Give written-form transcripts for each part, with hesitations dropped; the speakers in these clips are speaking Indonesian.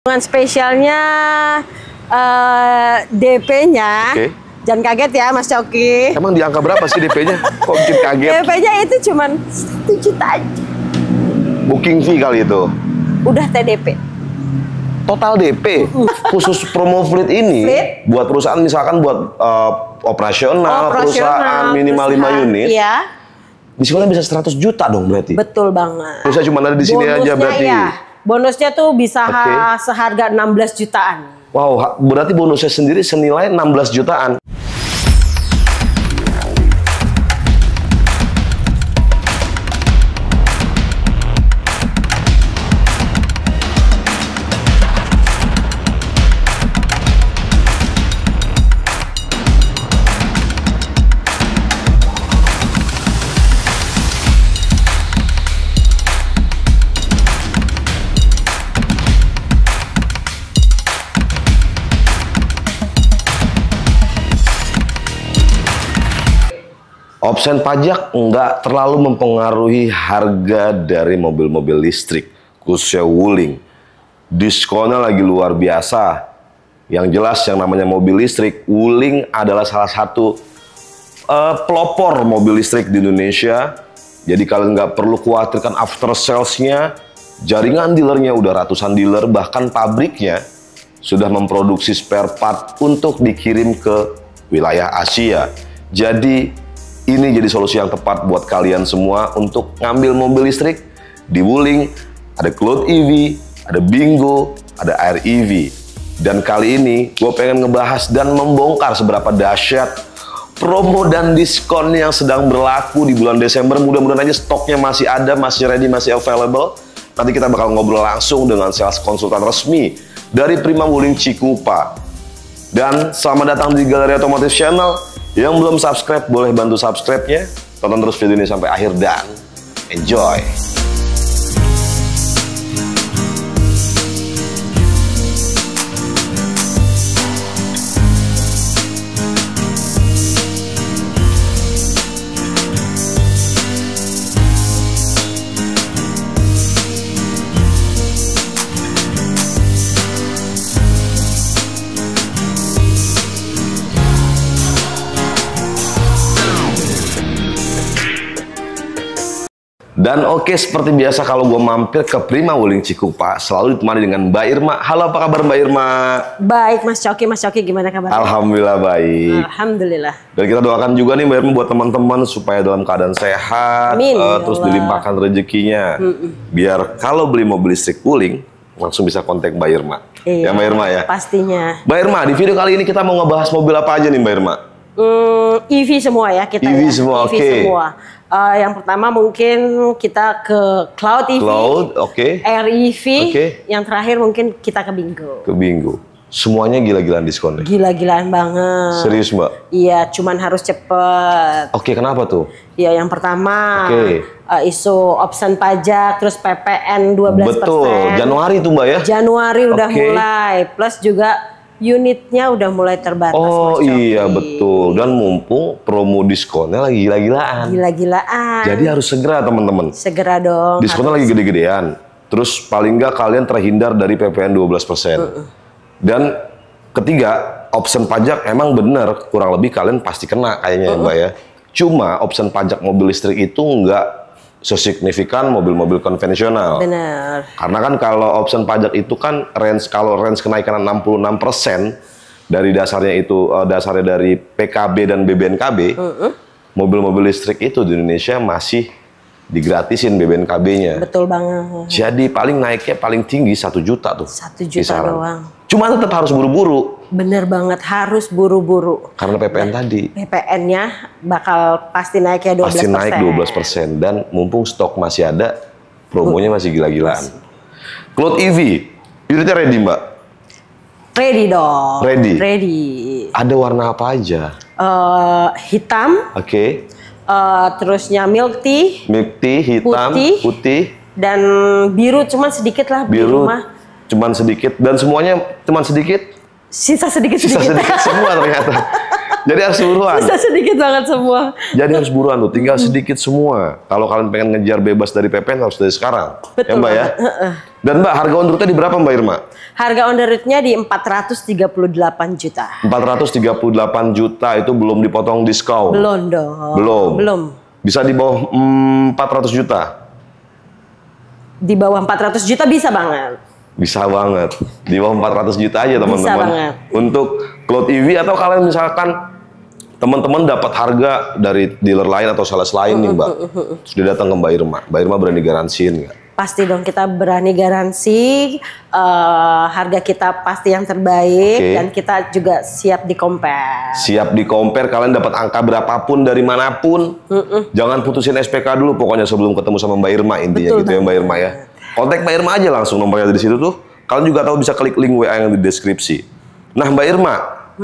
Dengan spesialnya DP-nya, jangan kaget ya Mas Coki. Emang di angka berapa sih DP-nya? Kok bikin kaget? DP-nya itu cuma 1 juta aja. Booking fee kali itu? Udah TDP. Total DP? Khusus promo fleet ini, buat perusahaan misalkan buat operasional perusahaan minimal 5 unit, iya. diskonnya bisa 100 juta dong berarti? Betul banget. Terusnya cuma ada di sini aja berarti? Ya. Bonusnya tuh bisa seharga 16 jutaan. Wow, berarti bonusnya sendiri senilai 16 jutaan. Opsen pajak nggak terlalu mempengaruhi harga dari mobil-mobil listrik, khususnya Wuling. Diskonnya lagi luar biasa. Yang jelas yang namanya mobil listrik, Wuling adalah salah satu pelopor mobil listrik di Indonesia. Jadi kalian nggak perlu khawatirkan after sales-nya. Jaringan dealernya udah ratusan dealer, bahkan pabriknya sudah memproduksi spare part untuk dikirim ke wilayah Asia. Jadi ini jadi solusi yang tepat buat kalian semua untuk ngambil mobil listrik di Wuling. Ada Cloud EV, ada Bingo, ada Air EV. Dan kali ini gue pengen ngebahas dan membongkar seberapa dahsyat promo dan diskon yang sedang berlaku di bulan Desember. Mudah-mudahan aja stoknya masih ada, masih ready, masih available. Nanti kita bakal ngobrol langsung dengan sales konsultan resmi dari Prima Wuling Cikupa. Dan selamat datang di Galeri Otomotif Channel. Yang belum subscribe, boleh bantu subscribe-nya. Tonton terus video ini sampai akhir dan enjoy! Dan oke, seperti biasa kalau gue mampir ke Prima Wuling Cikupa, selalu ditemani dengan Mbak Irma. Halo, apa kabar Mbak Irma? Baik Mas Coki, gimana kabar? Alhamdulillah baik. Alhamdulillah. Dan kita doakan juga nih Mbak Irma buat teman-teman supaya dalam keadaan sehat, terus dilimpahkan rezekinya. Biar kalau beli mobil listrik Wuling, langsung bisa kontak Mbak Irma. Iya, ya Mbak Irma ya? Pastinya. Mbak Irma, di video kali ini kita mau ngebahas mobil apa aja nih Mbak Irma? EV semua ya kita EV ya. semua, EV semua. Yang pertama mungkin kita ke Cloud EV, Air EV, yang terakhir mungkin kita ke Bingo. Ke Bingo. Semuanya gila-gilaan diskonnya? Gila-gilaan banget. Serius Mbak? Iya, cuman harus cepet. Oke, kenapa tuh? Iya, yang pertama isu opsi pajak, terus PPN 12%. Betul, Januari tuh Mbak ya? Januari udah mulai, plus juga unitnya udah mulai terbatas. Oh iya betul, dan mumpung promo diskonnya lagi gila-gilaan. Gila-gilaan. Jadi harus segera teman-teman. Segera dong. Diskonnya lagi gede-gedean. Terus paling nggak kalian terhindar dari PPN 12%. Dan ketiga, opsi pajak emang bener kurang lebih kalian pasti kena kayaknya Mbak ya. Cuma opsi pajak mobil listrik itu nggak sesignifikan mobil-mobil konvensional. Benar. Karena kan kalau opsi pajak itu kan range kenaikan 66% dari dasarnya itu dasarnya dari PKB dan BBNKB. Mobil-mobil listrik itu di Indonesia masih digratisin BBNKB-nya. Betul banget. Jadi paling naiknya paling tinggi 1 juta tuh. 1 juta doang. Cuma tetap harus buru-buru. Bener banget, harus buru-buru. Karena PPN tadi. PPN-nya bakal pasti naik ya 12%. Pasti naik 12%. Dan mumpung stok masih ada, promonya masih gila-gilaan. Cloud EV, unitnya ready Mbak? Ready dong. Ready? Ready. Ada warna apa aja? Hitam. Terusnya milk tea. Milk tea, hitam, putih. Dan biru, cuman sedikit lah. Biru cuman sedikit. Dan semuanya cuman sedikit? Sisa sedikit semua ternyata. Jadi harus buruan. Bisa sedikit banget semua. Jadi harus buruan tuh, tinggal sedikit semua. Kalau kalian pengen ngejar bebas dari PPN harus dari sekarang. Betul, ya Mbak ya. Dan Mbak, harga on route-nya di berapa Mbak Irma? Harga on route-nya di 438 juta. 438 juta itu belum dipotong diskon. Belum dong. Belum. Bisa di bawah 400 juta. Di bawah 400 juta bisa banget. Bisa banget. Di bawah 400 juta aja teman-teman. Bisa banget. Untuk Cloud EV atau kalian misalkan teman-teman dapat harga dari dealer lain atau sales lain nih Mbak. Sudah datang ke Mbak Irma. Mbak Irma berani garansiin nggak? Pasti dong, kita berani garansi. Harga kita pasti yang terbaik. Dan kita juga siap di compare. Siap di compare, kalian dapat angka berapapun dari manapun. Jangan putusin SPK dulu pokoknya sebelum ketemu sama Mbak Irma. Intinya gitu ya Mbak Irma ya. Kontak Mbak Irma aja langsung, nomornya ada di situ tuh. Kalian juga tahu bisa klik link WA yang di deskripsi. Nah Mbak Irma,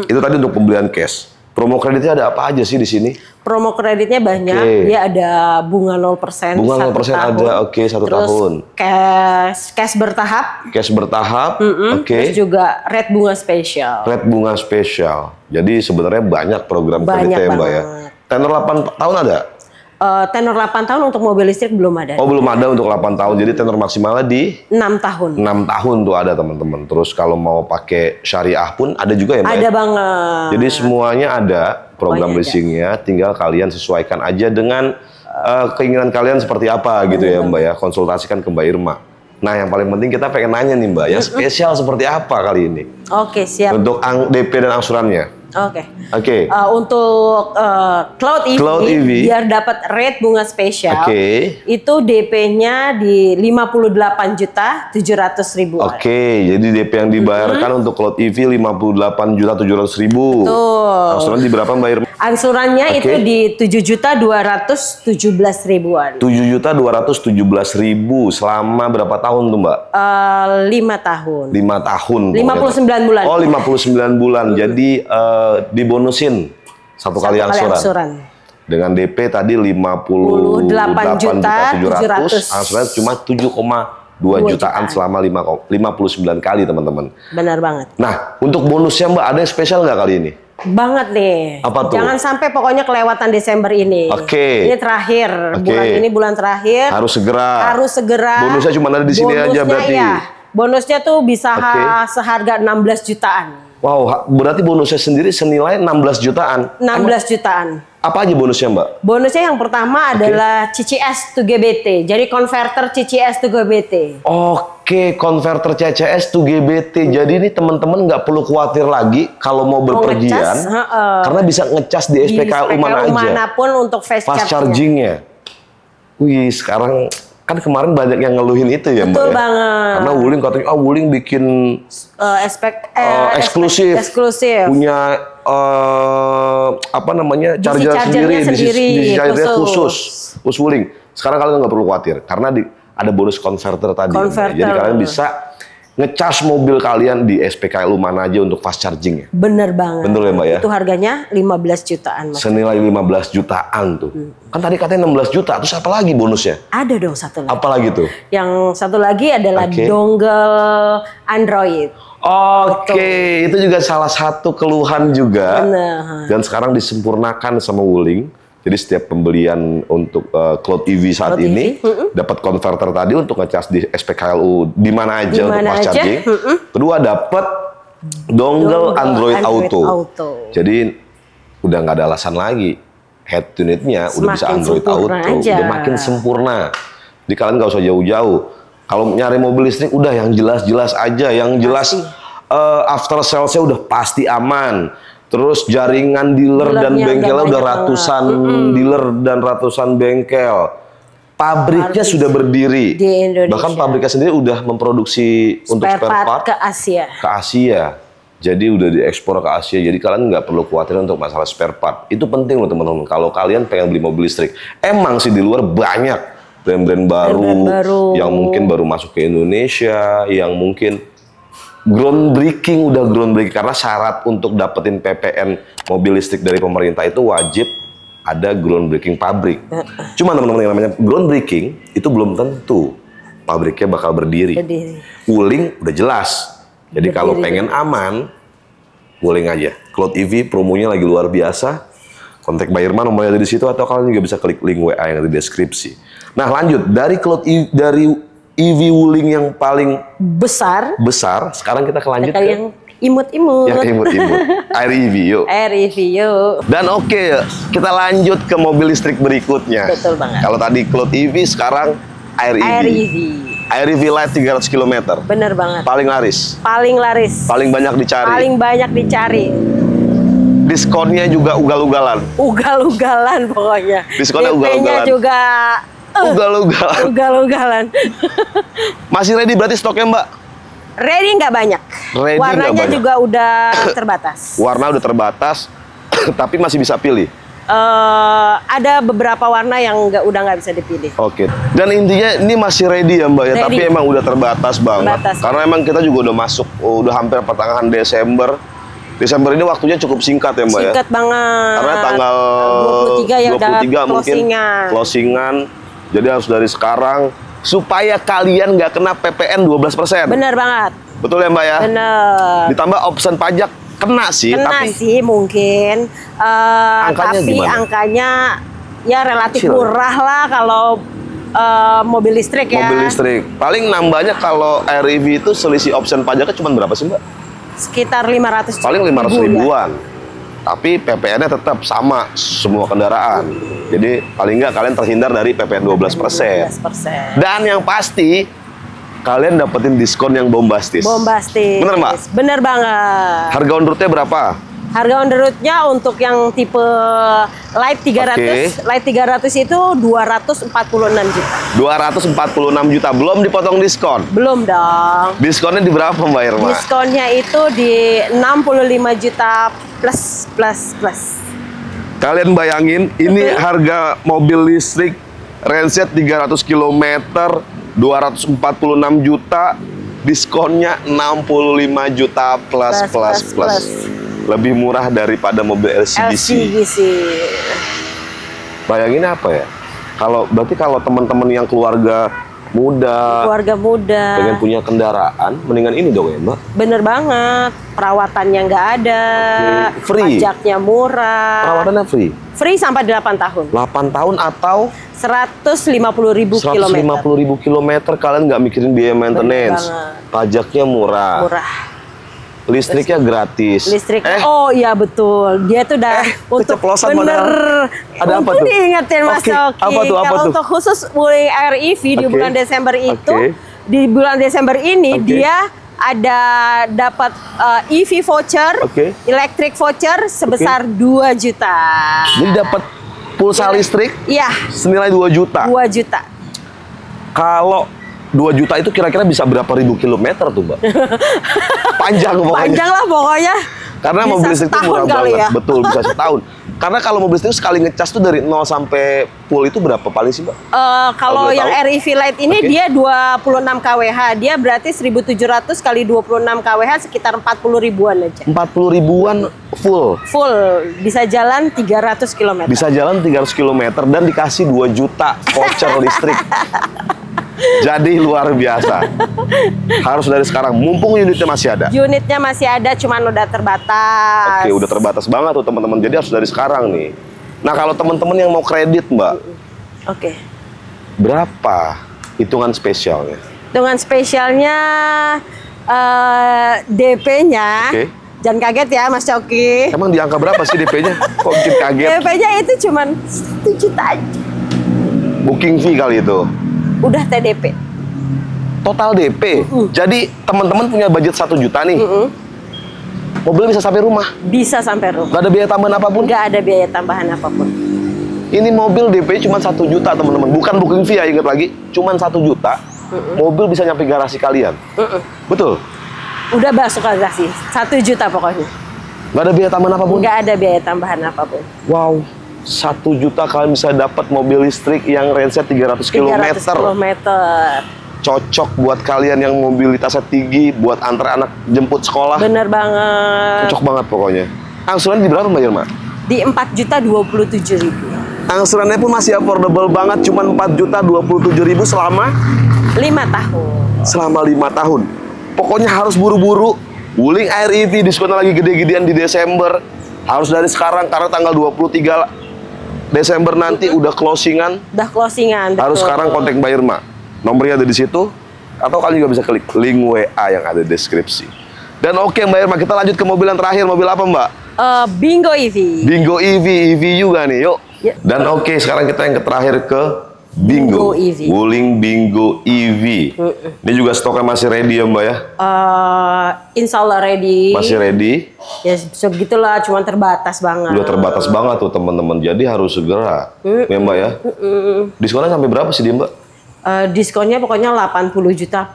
itu tadi untuk pembelian cash. Promo kreditnya ada apa aja sih di sini? Promo kreditnya banyak. Dia ada bunga 0%. Bunga 0% ada, satu tahun. Cash bertahap. Cash bertahap, Terus juga rate bunga spesial. Rate bunga spesial. Jadi sebenarnya banyak program kreditnya Mbak ya. Tenor 8 tahun ada? Tenor 8 tahun untuk mobil listrik belum ada. Oh belum ada untuk 8 tahun, jadi tenor maksimalnya di? 6 tahun. 6 tahun tuh ada teman-teman. Terus kalau mau pakai syariah pun ada juga ya Mbak? Ada banget. Jadi semuanya ada program leasingnya, tinggal kalian sesuaikan aja dengan keinginan kalian seperti apa gitu ya Mbak ya. Konsultasikan ke Mbak Irma. Nah yang paling penting kita pengen nanya nih Mbak, yang spesial seperti apa kali ini? Oke siap. Untuk DP dan angsurannya? Oke. Untuk Cloud EV, biar dapat rate bunga spesial, itu DP-nya di 58.700.000. Jadi DP yang dibayarkan untuk Cloud EV 58.700.000. Betul. Angsuran di berapa Mbak Irma? Angsurannya itu di 7.217.000-an. 7.217.000 selama berapa tahun tuh Mbak? 5 tahun. 5 tahun. 59 bulan. Oh 59 bulan. Jadi dibonusin satu kali angsuran. Dengan DP tadi 58.700.000, angsuran cuma 7,2 jutaan selama 59 kali teman-teman. Benar banget. Nah untuk bonusnya Mbak ada yang spesial nggak kali ini? Banget nih. Apa tuh? Jangan sampai pokoknya kelewatan Desember ini. Ini terakhir, bulan ini bulan terakhir. Harus segera. Harus segera. Bonusnya cuma ada di sini aja berarti. Bonusnya tuh bisa seharga 16 jutaan. Wow, berarti bonusnya sendiri senilai 16 jutaan. 16 jutaan. Apa aja bonusnya Mbak? Bonusnya yang pertama adalah CCS to GBT. Jadi converter CCS to GBT. Converter CCS to GBT. Jadi ini teman-teman nggak perlu khawatir lagi kalau mau berpergian. Karena bisa ngecas di SPKLU mana aja. Manapun untuk fast chargingnya. Wih, sekarang kan kemarin banyak yang ngeluhin itu ya Mbak. Betul banget. Karena Wuling katanya, Wuling bikin eksklusif. Punya apa namanya charger sendiri, khusus Wuling. Sekarang kalian nggak perlu khawatir karena ada bonus converter tadi. Jadi kalian bisa ngecas mobil kalian di SPKLU mana aja untuk fast charging ya. Bener banget. Bener ya Mbak ya. Itu harganya 15 jutaan. Senilai 15 jutaan tuh. Kan tadi katanya 16 juta. Terus apa lagi bonusnya? Ada dong satu lagi. Apa lagi tuh? Yang satu lagi adalah dongle Android. Itu juga salah satu keluhan juga. Bener. Dan sekarang disempurnakan sama Wuling. Jadi setiap pembelian untuk Cloud EV saat ini dapat converter tadi untuk ngecas di SPKLU di mana aja untuk fast charging. Kedua dapat dongle Android Auto. Jadi udah nggak ada alasan lagi. Head unitnya udah bisa Android Auto. Udah makin sempurna. Jadi kalian nggak usah jauh-jauh. Kalau nyari mobil listrik udah yang jelas-jelas aja, yang jelas after sales-nya udah pasti aman. Terus jaringan dealer dan bengkelnya udah ratusan dealer dan ratusan bengkel. Pabriknya sudah berdiri. Di Indonesia. Bahkan pabriknya sendiri udah memproduksi untuk spare part ke Asia. Jadi udah diekspor ke Asia. Jadi kalian nggak perlu khawatir untuk masalah spare part. Itu penting loh teman-teman. Kalau kalian pengen beli mobil listrik, emang sih di luar banyak brand-brand baru yang mungkin baru masuk ke Indonesia, yang mungkin groundbreaking karena syarat untuk dapetin PPN mobil listrik dari pemerintah itu wajib ada groundbreaking pabrik. Cuma teman-teman yang namanya groundbreaking itu belum tentu pabriknya bakal berdiri. Wuling udah jelas. Jadi kalau pengen aman, Wuling aja. Cloud EV promonya lagi luar biasa. Kontak Mbak Irma, nomornya ada di situ, atau kalian juga bisa klik link WA yang ada di deskripsi. Nah, lanjut dari dari EV Wuling yang paling besar. Sekarang kita lanjut ke yang imut-imut. Yang imut-imut. Air EV yuk. Air EV yuk. Dan oke, kita lanjut ke mobil listrik berikutnya. Betul banget. Kalau tadi Cloud EV, sekarang Air EV. Air EV. Air EV Light 300 km. Bener banget. Paling laris. Paling laris. Paling banyak dicari. Paling banyak dicari. Diskonnya juga ugal-ugalan. Ugal-ugalan pokoknya. Diskonnya ugal-ugalan. Juga ugal-ugalan. Ugal-ugalan. Masih ready berarti stoknya, Mbak? Ready nggak banyak. Ready warnanya banyak. juga udah terbatas. Warna udah terbatas, tapi masih bisa pilih. Ada beberapa warna yang udah nggak bisa dipilih. Oke. Dan intinya ini masih ready ya, Mbak ya, tapi emang udah terbatas banget. Karena emang kita juga udah masuk, udah hampir pertengahan Desember. Desember ini waktunya cukup singkat ya, Mbak ya. Singkat banget. Karena tanggal 23 ya 23 mungkin closingan. Jadi harus dari sekarang supaya kalian nggak kena PPN 12%. Bener banget. Betul ya, Mbak ya? Bener. Ditambah option pajak kena sih, tapi sih mungkin. Angkanya tapi gimana? Angkanya ya relatif murah lah kalau mobil listrik ya. Mobil listrik. Paling nambahnya kalau Air EV itu selisih option pajaknya cuma berapa sih, Mbak? Sekitar 500 paling 500 ribuan. Ya. Tapi PPN-nya tetap sama semua kendaraan. Jadi paling nggak kalian terhindar dari PPN 12%. Dan yang pasti kalian dapetin diskon yang bombastis. Bombastis. Bener, Mbak? Bener banget. Harga on road-nya berapa? Harga on road-nya untuk yang tipe Light 300, Light 300 itu 246 juta. 246 juta, belum dipotong diskon? Belum dong. Diskonnya di berapa, Mbak Irma? Diskonnya itu di 65 juta plus. Kalian bayangin, ini harga mobil listrik range 300 km, 246 juta, diskonnya 65 juta plus. Lebih murah daripada mobil LCGC. Bayangin apa ya? Berarti kalau teman-teman yang keluarga muda, pengen punya kendaraan, mendingan ini dong ya, Mbak? Bener banget. Perawatannya nggak ada. Free. Pajaknya murah. Perawatannya free. Free sampai 8 tahun. 8 tahun atau 150.000 kilometer. Kalian nggak mikirin biaya maintenance. Pajaknya murah. Listriknya gratis. Oh iya betul. Dia tuh udah untuk bener. Ada apa tuh? Diingetin Mas Coki. Apa tuh? Kalau untuk khusus Wuling Air EV di bulan Desember itu, di bulan Desember ini dia ada dapat EV voucher, electric voucher sebesar 2 juta. Jadi dapat pulsa listrik? Iya. Senilai 2 juta. 2 juta. Kalau 2 juta itu kira-kira bisa berapa ribu kilometer tuh, Mbak? Panjang pokoknya. Panjang lah pokoknya. Karena bisa mobil listrik itu murah banget. Ya? Betul, bisa setahun. Karena kalau mobil listrik sekali ngecas tuh dari 0 sampai full itu berapa paling sih, Mbak? Kalau yang Air EV Light ini dia 26 kWh. Dia berarti 1.700 kali 26 kWh sekitar 40 ribuan aja. 40 ribuan full? Full. Bisa jalan 300 km. Bisa jalan 300 km dan dikasih 2 juta voucher listrik. Jadi luar biasa. Harus dari sekarang, mumpung unitnya masih ada. Unitnya masih ada, cuman udah terbatas. Oke, udah terbatas banget tuh teman-teman. Jadi harus dari sekarang nih. Nah, kalau teman-teman yang mau kredit, Mbak. Oke. Berapa hitungan spesialnya? Hitungan spesialnya DP-nya. Jangan kaget ya, Mas Coki. Emang di angka berapa sih DP-nya? Kok bikin kaget? DP-nya itu cuman 1 juta aja. Booking fee kali itu? Udah TDP. Total DP. Jadi teman-teman punya budget 1 juta nih. Mobil bisa sampai rumah? Bisa sampai rumah. Gak ada biaya tambahan apapun? Gak ada biaya tambahan apapun. Ini mobil DP cuma 1 juta teman-teman. Bukan booking fee ya, ingat lagi. Cuma 1 juta. Mobil bisa nyampe garasi kalian. Betul? Udah masuk garasi. 1 juta pokoknya. Gak ada biaya tambahan apapun? Gak ada biaya tambahan apapun. Wow. 1 juta kalian bisa dapat mobil listrik yang range-nya 300 km. 300 km. Cocok buat kalian yang mobilitasnya tinggi, buat antar anak jemput sekolah. Bener banget. Cocok banget pokoknya. Angsuran di berapa, Mbak Irma? Di 4.027.000. Angsurannya pun masih affordable banget, cuma 4.027.000 selama 5 tahun. Selama 5 tahun. Pokoknya harus buru-buru Wuling Air EV diskonnya lagi gede-gedean di Desember. Harus dari sekarang karena tanggal 23 Desember nanti udah closingan. Udah closingan. Harus sekarang kontak Mbak Irma. Nomornya ada di situ. Atau kalian juga bisa klik link WA yang ada di deskripsi. Dan oke Mbak Irma, kita lanjut ke mobil yang terakhir. Mobil apa Mbak? Bingo EV. Bingo EV juga nih, yuk. Ya. Dan oke, sekarang kita yang terakhir ke Bingo EV. Wuling Bingo EV. Ini juga stoknya masih ready ya Mbak ya? Insya Allah ready. Masih ready? Ya segitulah, cuma terbatas banget. Udah terbatas banget tuh teman-teman. Jadi harus segera, ya Mbak ya? Diskonnya sampai berapa sih dia Mbak? Diskonnya pokoknya 80 juta.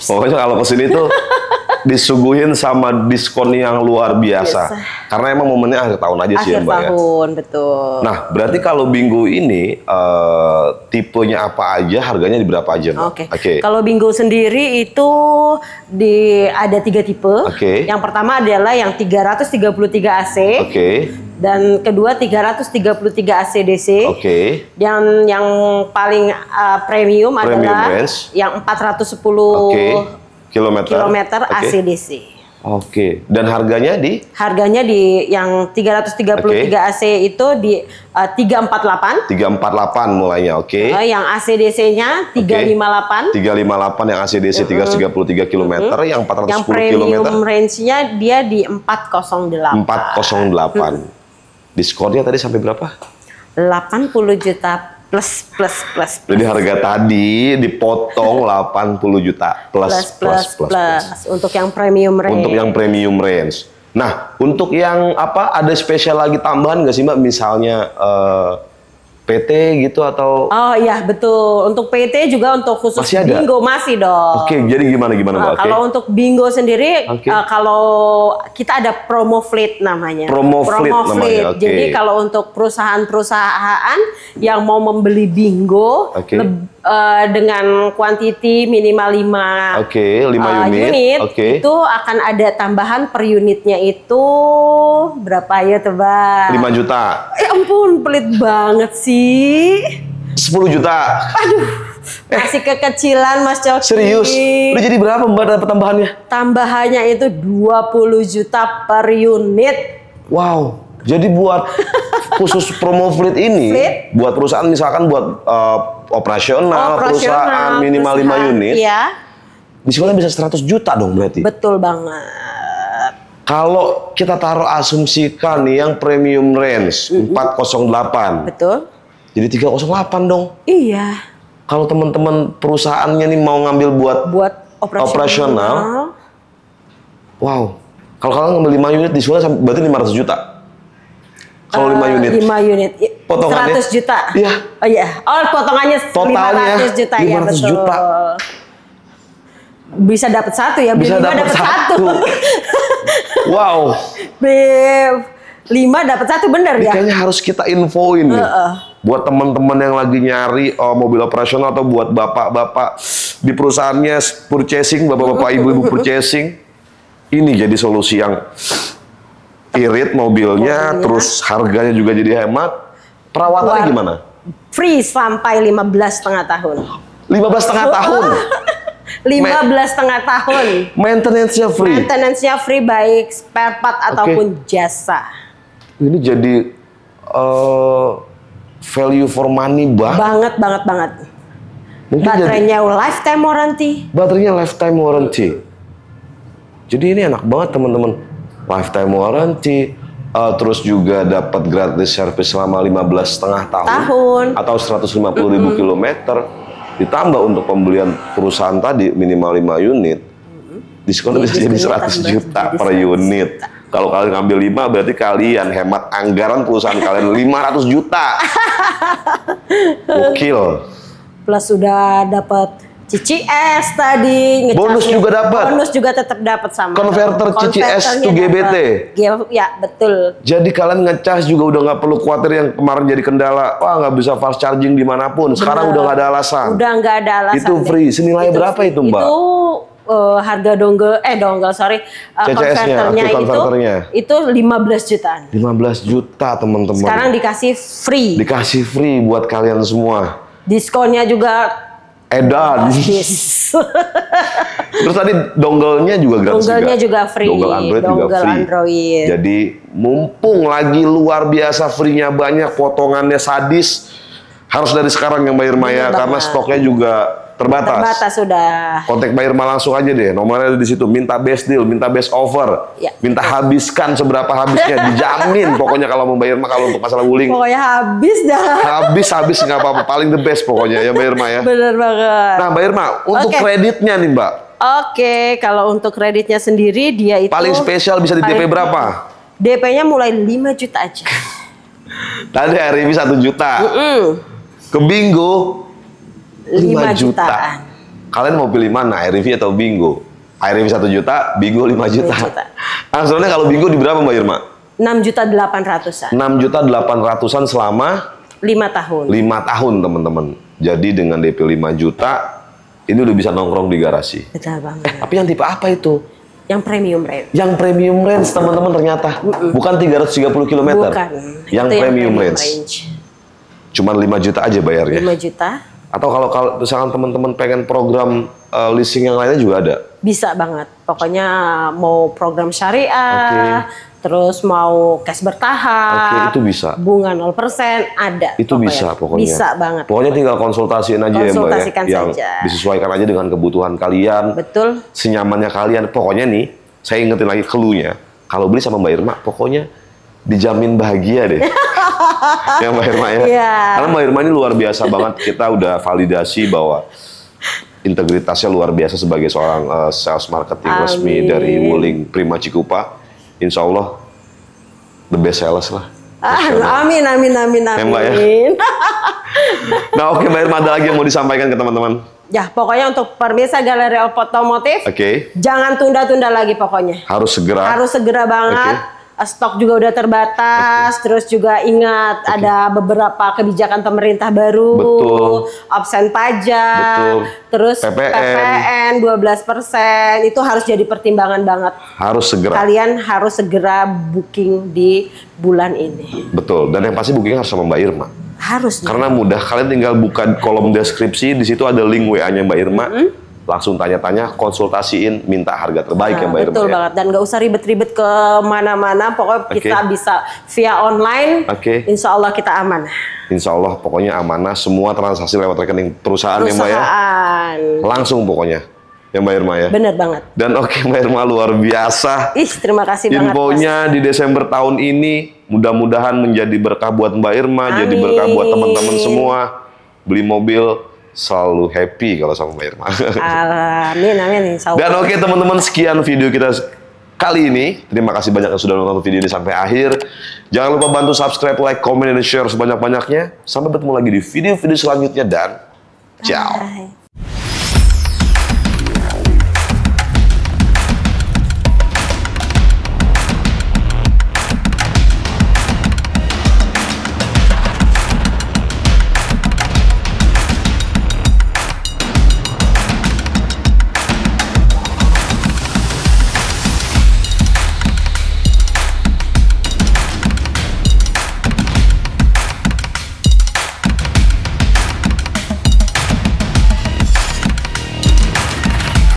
Pokoknya kalau kesini tuh disuguhin sama diskon yang luar biasa. Karena emang momennya akhir tahun aja sih ya Mbak ya. Akhir tahun, betul. Nah, berarti kalau Bingo ini tipenya apa aja, harganya di berapa aja Mbak? Oke. Kalau Bingo sendiri itu ada 3 tipe. Yang pertama adalah yang 333 AC. Dan kedua 333 AC DC. Dan yang paling premium adalah yang 410 kilometer AC/DC. Dan harganya di? Harganya di yang 333 AC itu di 348. 348 mulainya, yang AC/DC-nya 358. 358 yang AC/DC 333 km, yang 410 yang km. premium range-nya dia di 408. 408. Diskonnya tadi sampai berapa? 80 juta. Plus. Jadi harga tadi dipotong 80 juta plus. Untuk yang premium range. Untuk yang premium range. Nah, untuk yang apa? Ada spesial lagi tambahan nggak sih Mbak? Misalnya PT gitu atau? Oh iya betul. Untuk PT juga untuk khusus masih ada? Bingo masih dong. Jadi gimana Mbak? Kalau untuk Bingo sendiri, kalau kita ada promo fleet namanya. Promo fleet namanya. Jadi kalau untuk perusahaan-perusahaan yang mau membeli Bingo dengan kuantiti minimal 5 unit, itu akan ada tambahan per unitnya itu berapa ya tebak? 5 juta. Ya ampun, pelit banget sih. 10 juta. Aduh, masih kekecilan Mas Coki. Serius? Udah jadi berapa Mbak dapat tambahannya? Tambahannya itu 20 juta per unit. Wow. Jadi buat khusus promo fleet ini, buat perusahaan misalkan buat operasional perusahaan minimal 5 unit. Iya. Diskonnya bisa 100 juta dong berarti. Betul banget. Kalau kita taruh asumsikan nih yang premium range 408. Betul. Jadi 308 dong. Iya. Kalau teman-teman perusahaannya nih mau ngambil buat operasional. Wow. Kalau kalian ngambil 5 unit diskonnya berarti 500 juta. Kalau 5 unit. 5 unit. Potongannya 100 juta. Iya. Oh iya. Oh, potongannya totalnya 500 juta 500 ya, betul. juta. Bisa dapat 1 ya, bisa dapat 1. Wow. 5 dapat 1 bener ya? Kayaknya harus kita infoin nih. Buat teman-teman yang lagi nyari mobil operasional atau buat bapak-bapak di perusahaannya purchasing, bapak-bapak ibu-ibu purchasing. Ini jadi solusi yang irit mobilnya, terus harganya juga jadi hemat. Perawatannya gimana? Free sampai 15,5 tahun. 15,5 tahun? 15,5 tahun. Maintenance-nya free? Maintenance-nya free, baik spare part ataupun jasa. Ini jadi value for money banget. Mungkin baterainya lifetime warranty. Baterainya lifetime warranty. Jadi ini enak banget teman-teman. Lifetime warranty, terus juga dapat gratis servis selama 15,5 tahun atau 150.000 kilometer. Ditambah untuk pembelian perusahaan tadi minimal 5 unit. Diskonnya bisa jadi 100 juta per unit. Kalau kalian ngambil 5 berarti kalian hemat anggaran perusahaan kalian 500 juta. Gokil. Plus sudah dapat CCS tadi. Bonus juga dapat. Bonus juga tetap dapat sama. Konverter CCS to GBT. Ya betul. Jadi kalian ngecas juga udah nggak perlu khawatir yang kemarin jadi kendala. Wah nggak bisa fast charging dimanapun. Sekarang udah nggak ada alasan. Udah nggak ada alasan. Itu free. Senilai berapa itu Mbak? Itu harga konverternya itu 15 jutaan. 15 juta teman-teman. Sekarang dikasih free. Dikasih free buat kalian semua. Diskonnya juga Edan. Terus tadi dongle-nya juga gratis. Dongle-nya juga free. Dongle Android juga free. Android. Jadi mumpung lagi luar biasa free-nya banyak, potongannya sadis. Harus dari sekarang yang Mbak Irma ya, karena stoknya juga terbatas. Terbatas sudah. Kontak Mbak Irma langsung aja deh, nomornya ada di situ. Minta best deal, minta best offer, minta habiskan seberapa habisnya, dijamin. Pokoknya kalau mau Mbak Irma, kalau untuk masalah wuling. Pokoknya habis dah. Habis nggak apa-apa, paling the best pokoknya ya Mbak Irma ya. Bener banget. Nah Mbak Irma, untuk kreditnya nih Mbak. Oke, kalau untuk kreditnya sendiri dia itu paling spesial bisa di DP berapa? DP-nya mulai 5 juta aja. Tadi hari ini 1 juta. Ke Bingo 5 juta. Kalian mau pilih mana, RV atau Bingo? RV 1 juta, Bingo 5 juta. Nah, sebenarnya kalau Bingo di berapa Mbak Irma? 6.800.000-an. 6.800.000-an selama 5 tahun. 5 tahun teman-teman. Jadi dengan DP 5 juta ini udah bisa nongkrong di garasi. Betul banget. Tapi yang tipe apa itu? Yang premium range. Yang premium range teman-teman ternyata. Bukan 330 km. Bukan. Yang premium range. Cuman 5 juta aja bayarnya. 5 juta. Atau kalau misalkan teman-teman pengen program leasing yang lainnya juga ada? Bisa banget. Pokoknya mau program syariah, terus mau cash bertahap, itu bisa. Bunga 0% ada. Itu pokoknya. Bisa pokoknya. Bisa banget. Pokoknya tinggal konsultasiin aja ya Mbak ya. Yang disesuaikan aja dengan kebutuhan kalian. Betul. Senyamannya kalian. Pokoknya nih, saya ingetin lagi clue-nya. Kalau beli sama Mbak Irma, pokoknya dijamin bahagia deh. Ya Mbak Irma ya. Karena Mbak Irma ini luar biasa banget. Kita udah validasi bahwa integritasnya luar biasa sebagai seorang sales marketing resmi dari Wuling Prima Cikupa. Insya Allah the best sales lah. Amin. Ya, Mbak ya. Nah oke Mbak Irma, ada lagi yang mau disampaikan ke teman-teman? Ya pokoknya untuk pemirsa Galeri Otomotif, jangan tunda-tunda lagi pokoknya. Harus segera. Harus segera banget. Stok juga udah terbatas, terus juga ingat ada beberapa kebijakan pemerintah baru, absen pajak, terus PPN 12%, itu harus jadi pertimbangan banget. Harus segera. Kalian harus segera booking di bulan ini. Betul, dan yang pasti booking harus sama Mbak Irma. Harus. Karena mudah, kalian tinggal buka kolom deskripsi, di situ ada link WA-nya Mbak Irma. Langsung tanya-tanya, konsultasiin, minta harga terbaik ya Mbak Irma. Betul banget, dan nggak usah ribet-ribet ke mana-mana, pokoknya kita bisa via online, insya Allah kita aman. Insya Allah pokoknya amanah, semua transaksi lewat rekening perusahaan ya Mbak ya. Langsung pokoknya, ya Mbak Irma ya. Bener banget. Dan Mbak Irma luar biasa. Terima kasih banget. Infonya di Desember tahun ini, mudah-mudahan menjadi berkah buat Mbak Irma, jadi berkah buat teman-teman semua. Beli mobil selalu happy kalau sama Mbak Irma. Amin. Dan teman-teman, sekian video kita kali ini. Terima kasih banyak yang sudah nonton video ini sampai akhir. Jangan lupa bantu subscribe, like, comment, dan share sebanyak-banyaknya. Sampai bertemu lagi di video-video selanjutnya dan ciao.